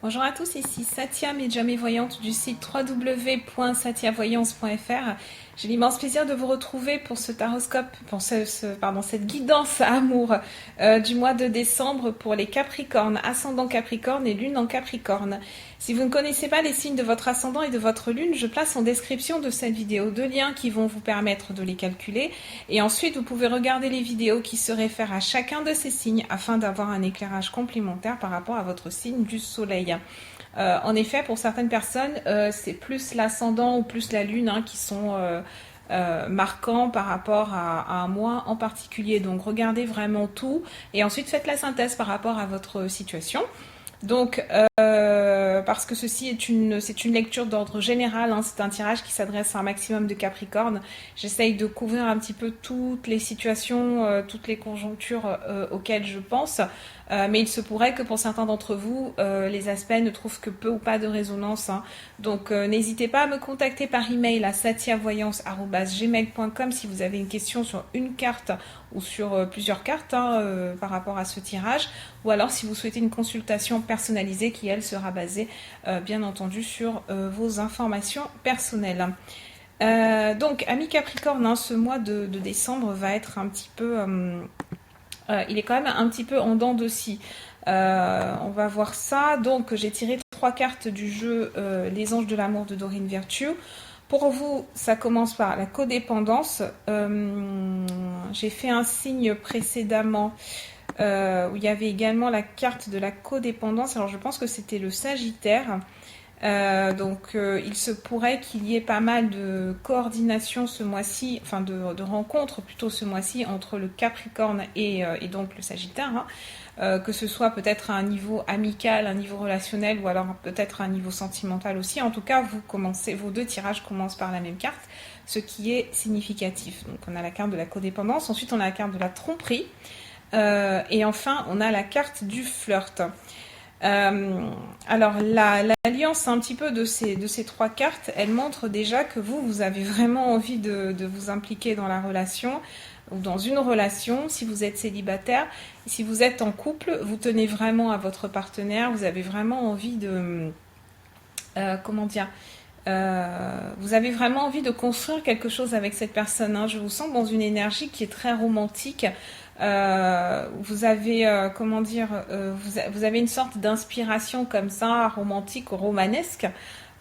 Bonjour à tous, ici Satia, médium et voyante du site www.satiavoyance.fr. J'ai l'immense plaisir de vous retrouver pour ce taroscope, pour cette guidance à amour du mois de décembre pour les Capricornes, ascendant Capricorne et lune en Capricorne. Si vous ne connaissez pas les signes de votre ascendant et de votre lune, je place en description de cette vidéo deux liens qui vont vous permettre de les calculer. Et ensuite, vous pouvez regarder les vidéos qui se réfèrent à chacun de ces signes afin d'avoir un éclairage complémentaire par rapport à votre signe du soleil. En effet, pour certaines personnes, c'est plus l'ascendant ou plus la lune qui sont marquants par rapport à un mois en particulier. Donc regardez vraiment tout et ensuite faites la synthèse par rapport à votre situation. Donc, parce que ceci est une lecture d'ordre général, c'est un tirage qui s'adresse à un maximum de Capricornes. J'essaye de couvrir un petit peu toutes les situations, toutes les conjonctures auxquelles je pense. Mais il se pourrait que pour certains d'entre vous, les aspects ne trouvent que peu ou pas de résonance. Donc n'hésitez pas à me contacter par email à satiavoyance@gmail.com si vous avez une question sur une carte ou sur plusieurs cartes par rapport à ce tirage, ou alors si vous souhaitez une consultation personnalisée qui, elle, sera basée bien entendu sur vos informations personnelles. Donc, amis Capricorne, ce mois de décembre va être un petit peu... il est quand même un petit peu en dents de scie. On va voir ça. Donc, j'ai tiré 3 cartes du jeu Les Anges de l'amour de Doreen Virtue. Pour vous, ça commence par la codépendance. J'ai fait un signe précédemment où il y avait également la carte de la codépendance. Alors, je pense que c'était le Sagittaire. Il se pourrait qu'il y ait pas mal de coordination ce mois-ci, enfin de rencontres plutôt ce mois-ci entre le Capricorne et donc le Sagittaire, que ce soit peut-être à un niveau amical, un niveau relationnel ou alors peut-être à un niveau sentimental aussi. En tout cas, vos deux tirages commencent par la même carte, ce qui est significatif. Donc on a la carte de la codépendance, ensuite on a la carte de la tromperie et enfin on a la carte du flirt. Alors l'alliance un petit peu de ces 3 cartes, elle montre déjà que vous avez vraiment envie de vous impliquer dans la relation ou dans une relation. Si vous êtes célibataire, si vous êtes en couple, vous tenez vraiment à votre partenaire, vous avez vraiment envie de vous avez vraiment envie de construire quelque chose avec cette personne. Je vous sens dans une énergie qui est très romantique. Vous avez vous avez une sorte d'inspiration comme ça, romantique, romanesque,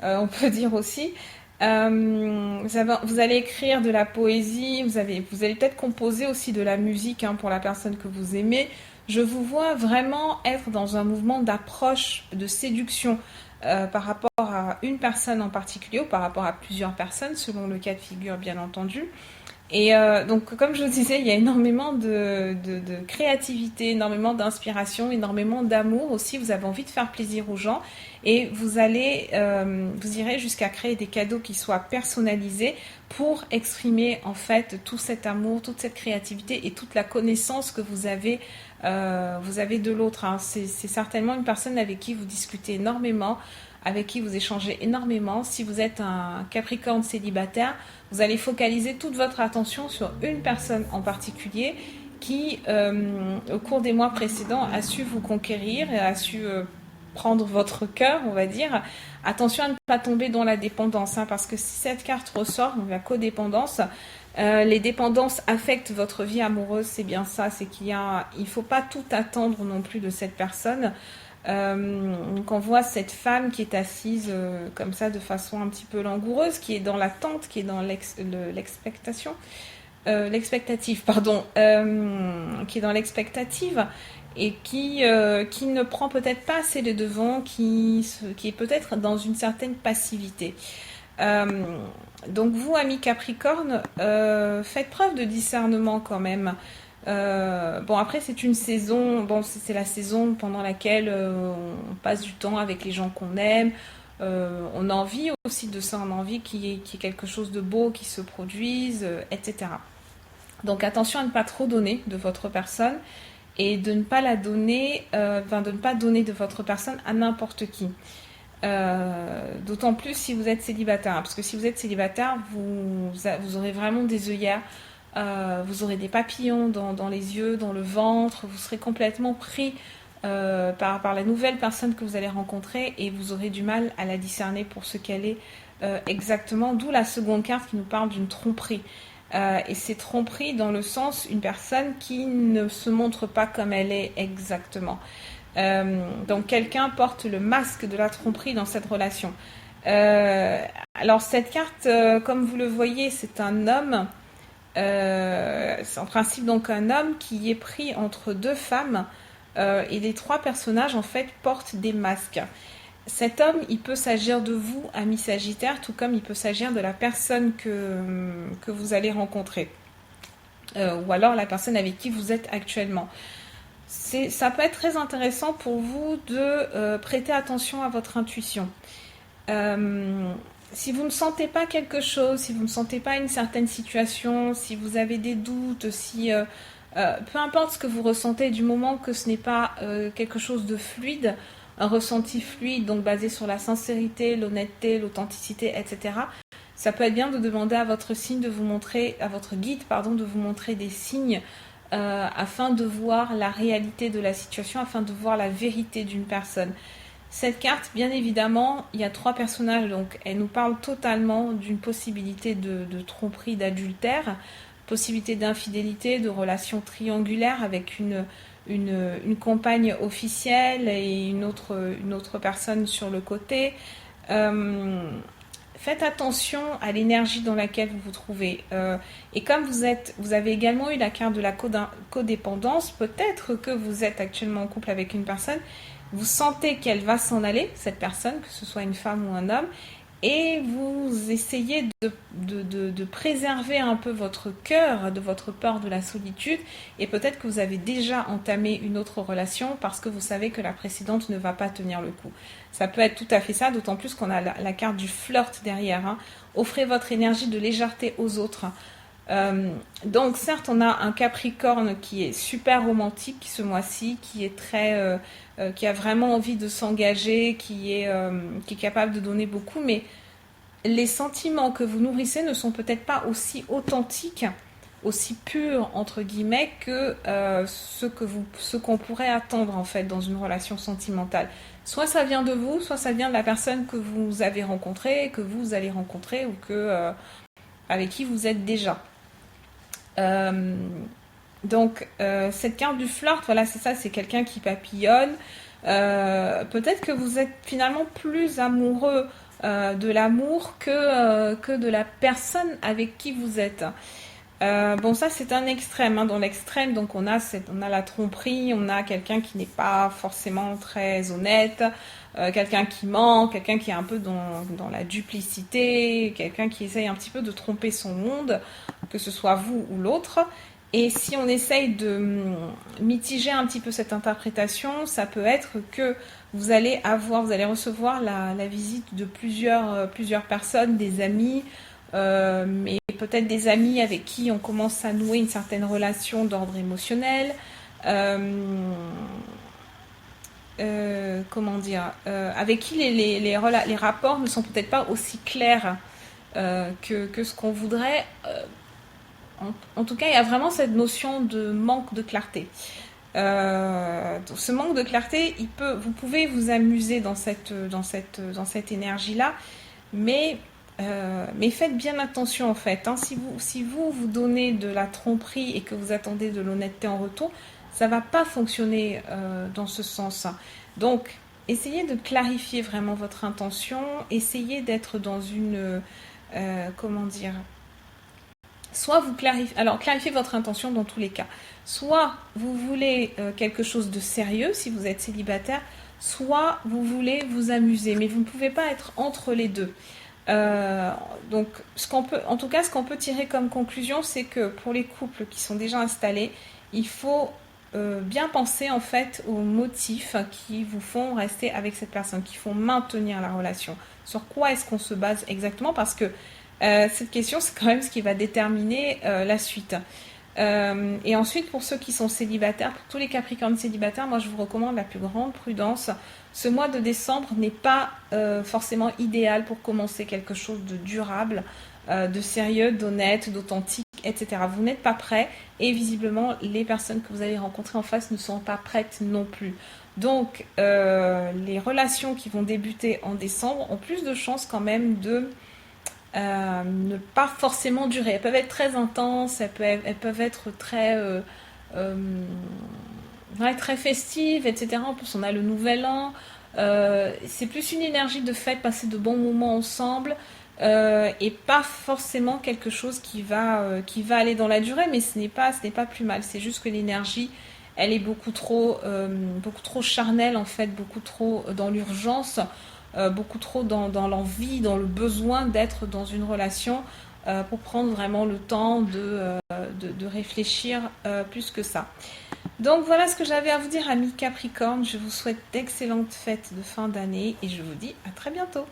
on peut dire aussi. Vous allez écrire de la poésie, vous allez peut-être composer aussi de la musique pour la personne que vous aimez. Je vous vois vraiment être dans un mouvement d'approche, de séduction par rapport à une personne en particulier ou par rapport à plusieurs personnes, selon le cas de figure bien entendu. Et donc, comme je vous disais, il y a énormément de créativité, énormément d'inspiration, énormément d'amour aussi. Vous avez envie de faire plaisir aux gens et vous irez jusqu'à créer des cadeaux qui soient personnalisés pour exprimer en fait tout cet amour, toute cette créativité et toute la connaissance que vous avez de l'autre. C'est certainement une personne avec qui vous discutez énormément, avec qui vous échangez énormément. Si vous êtes un Capricorne célibataire, vous allez focaliser toute votre attention sur une personne en particulier qui, au cours des mois précédents, a su vous conquérir et a su prendre votre cœur, on va dire. Attention à ne pas tomber dans la dépendance, parce que si cette carte ressort, donc la codépendance, les dépendances affectent votre vie amoureuse, c'est bien ça, c'est il faut pas tout attendre non plus de cette personne. Donc on voit cette femme qui est assise comme ça de façon un petit peu langoureuse, qui est dans l'attente, qui est dans l'expectative, pardon, qui est dans l'expectative et qui ne prend peut-être pas assez les devants, qui est peut-être dans une certaine passivité. Donc vous, amis Capricorne, faites preuve de discernement quand même. Après c'est une saison, c'est la saison pendant laquelle on passe du temps avec les gens qu'on aime, on a envie aussi de ça, on a envie qu'il y ait quelque chose de beau qui se produise, etc. Donc attention à ne pas trop donner de votre personne et de ne pas de ne pas donner de votre personne à n'importe qui. D'autant plus si vous êtes célibataire, parce que si vous êtes célibataire, vous aurez vraiment des œillères. Vous aurez des papillons dans les yeux, dans le ventre, vous serez complètement pris par la nouvelle personne que vous allez rencontrer et vous aurez du mal à la discerner pour ce qu'elle est exactement, d'où la seconde carte qui nous parle d'une tromperie. Et c'est tromperie dans le sens une personne qui ne se montre pas comme elle est exactement. Donc quelqu'un porte le masque de la tromperie dans cette relation. Alors cette carte, comme vous le voyez, c'est un homme. C'est en principe donc un homme qui est pris entre deux femmes et les trois personnages en fait portent des masques. Cet homme, il peut s'agir de vous, ami Sagittaire, tout comme il peut s'agir de la personne que vous allez rencontrer. Ou alors la personne avec qui vous êtes actuellement. Ça peut être très intéressant pour vous de prêter attention à votre intuition. Si vous ne sentez pas quelque chose, si vous ne sentez pas une certaine situation, si vous avez des doutes, peu importe ce que vous ressentez, du moment que ce n'est pas quelque chose de fluide, un ressenti fluide, donc basé sur la sincérité, l'honnêteté, l'authenticité, etc. Ça peut être bien de demander à votre signe de vous montrer, à votre guide, pardon, de vous montrer des signes afin de voir la réalité de la situation, afin de voir la vérité d'une personne. Cette carte, bien évidemment, il y a trois personnages, donc elle nous parle totalement d'une possibilité de tromperie, d'adultère, possibilité d'infidélité, de relation triangulaire avec une compagne officielle et une autre personne sur le côté. Faites attention à l'énergie dans laquelle vous vous trouvez. Et comme vous avez également eu la carte de la codépendance, peut-être que vous êtes actuellement en couple avec une personne, vous sentez qu'elle va s'en aller, cette personne, que ce soit une femme ou un homme, et vous essayez de préserver un peu votre cœur de votre peur de la solitude, et peut-être que vous avez déjà entamé une autre relation parce que vous savez que la précédente ne va pas tenir le coup. Ça peut être tout à fait ça, d'autant plus qu'on a la carte du flirt derrière. Hein. Offrez votre énergie de légèreté aux autres. Donc certes, on a un Capricorne qui est super romantique ce mois-ci, qui est qui a vraiment envie de s'engager, qui est capable de donner beaucoup, mais les sentiments que vous nourrissez ne sont peut-être pas aussi authentiques, aussi purs entre guillemets que ce qu'on pourrait attendre en fait dans une relation sentimentale. Soit ça vient de vous, soit ça vient de la personne que vous avez rencontrée, que vous allez rencontrer ou avec qui vous êtes déjà. Donc cette carte du flirt, voilà, c'est ça, c'est quelqu'un qui papillonne. Peut-être que vous êtes finalement plus amoureux de l'amour que de la personne avec qui vous êtes. Bon, ça c'est un extrême. Hein. Dans l'extrême, donc on a la tromperie, on a quelqu'un qui n'est pas forcément très honnête, quelqu'un qui ment, quelqu'un qui est un peu dans la duplicité, quelqu'un qui essaye un petit peu de tromper son monde, que ce soit vous ou l'autre. Et si on essaye de mitiger un petit peu cette interprétation, ça peut être que vous allez recevoir la visite de plusieurs personnes, des amis, mais peut-être des amis avec qui on commence à nouer une certaine relation d'ordre émotionnel. Avec qui les rapports ne sont peut-être pas aussi clairs que ce qu'on voudrait. En tout cas, il y a vraiment cette notion de manque de clarté. Ce manque de clarté, vous pouvez vous amuser dans cette énergie-là, mais faites bien attention en fait. Hein. Si vous donnez de la tromperie et que vous attendez de l'honnêteté en retour, ça ne va pas fonctionner dans ce sens. Donc, essayez de clarifier vraiment votre intention, essayez d'être dans une... Soit vous clarifiez votre intention dans tous les cas. Soit vous voulez quelque chose de sérieux si vous êtes célibataire, soit vous voulez vous amuser, mais vous ne pouvez pas être entre les deux. Donc, ce qu'on peut tirer comme conclusion, c'est que pour les couples qui sont déjà installés, il faut bien penser en fait aux motifs qui vous font rester avec cette personne, qui font maintenir la relation. Sur quoi est-ce qu'on se base exactement? Parce que cette question, c'est quand même ce qui va déterminer la suite. Et ensuite, pour ceux qui sont célibataires, pour tous les Capricornes célibataires, moi je vous recommande la plus grande prudence. Ce mois de décembre n'est pas forcément idéal pour commencer quelque chose de durable, de sérieux, d'honnête, d'authentique, etc. Vous n'êtes pas prêts et visiblement les personnes que vous allez rencontrer en face ne sont pas prêtes non plus. Donc, les relations qui vont débuter en décembre ont plus de chances quand même de ne pas forcément durer. Elles peuvent être très intenses, elles peuvent être très, euh, ouais, très festives, etc. En plus, on a le nouvel an. C'est plus une énergie de fête, passer de bons moments ensemble. Et pas forcément quelque chose qui va aller dans la durée, mais ce n'est pas plus mal. C'est juste que l'énergie, elle est beaucoup trop charnelle en fait, beaucoup trop dans l'urgence, beaucoup trop dans l'envie, dans le besoin d'être dans une relation pour prendre vraiment le temps de réfléchir plus que ça. Donc voilà ce que j'avais à vous dire, amis Capricorne. Je vous souhaite d'excellentes fêtes de fin d'année et je vous dis à très bientôt.